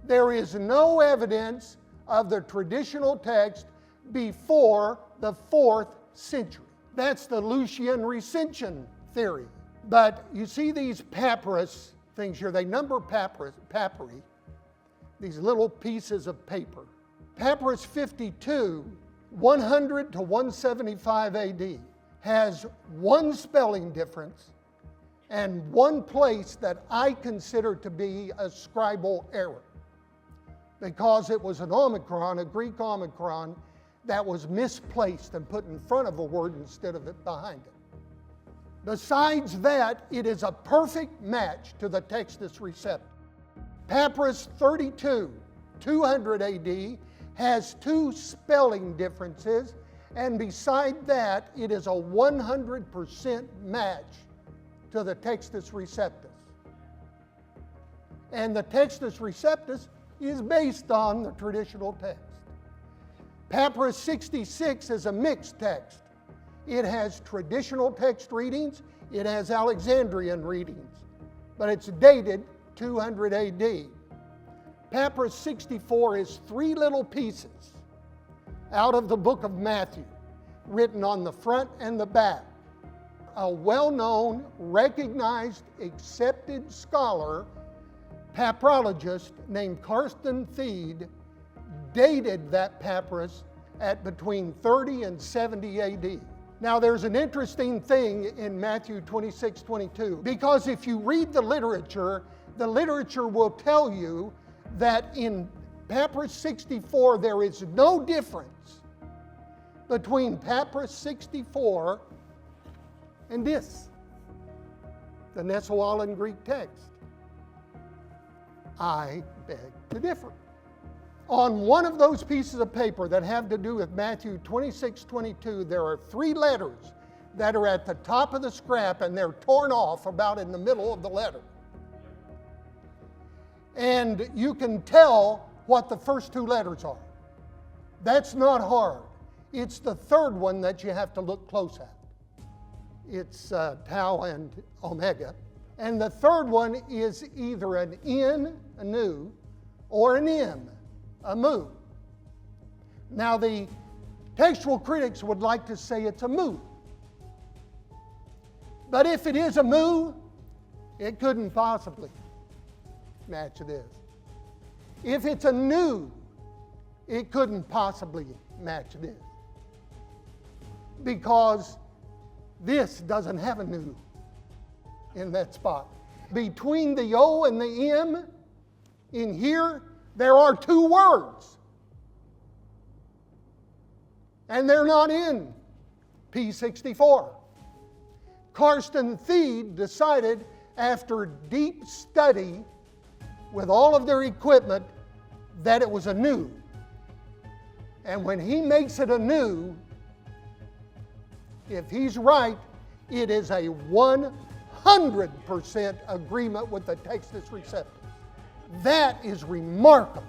There is no evidence of the traditional text before the 4th century. That's the Lucian recension theory. But you see these papyrus things here, they number papyri, these little pieces of paper. Papyrus 52, 100 to 175 AD, has one spelling difference and one place that I consider to be a scribal error, because it was an omicron, a Greek omicron, that was misplaced and put in front of a word instead of it behind it. Besides that, it is a perfect match to the Textus Receptus. Papyrus 32, 200 AD, has two spelling differences, and beside that, it is a 100% match to the Textus Receptus. And the Textus Receptus is based on the traditional text. Papyrus 66 is a mixed text. It has traditional text readings, it has Alexandrian readings, but it's dated 200 AD. Papyrus 64 is three little pieces out of the book of Matthew, written on the front and the back. A well-known, recognized, accepted scholar, papyrologist named Carsten Thiede, dated that papyrus at between 30 and 70 AD. Now there's an interesting thing in Matthew 26:22, because if you read the literature will tell you that in Papyrus 64 there is no difference between Papyrus 64 and this, the Nestle-Aland Greek text. I beg to differ. On one of those pieces of paper that have to do with Matthew 26:22, there are three letters that are at the top of the scrap, and they're torn off about in the middle of the letter. And you can tell what the first two letters are. That's not hard. It's the third one that you have to look close at. It's tau and omega. And the third one is either an N, a nu, or an M, a mu. Now the textual critics would like to say it's a mu. But if it is a mu, it couldn't possibly match this. If it's a nu, it couldn't possibly match this, because this doesn't have a nu in that spot. Between the O and the M in here, there are two words, and they're not in P64. Carsten Thiede decided, after deep study with all of their equipment, that it was a nu. And when he makes it a nu, if he's right, it is a 100% agreement with the Textus Receptus. That is remarkable.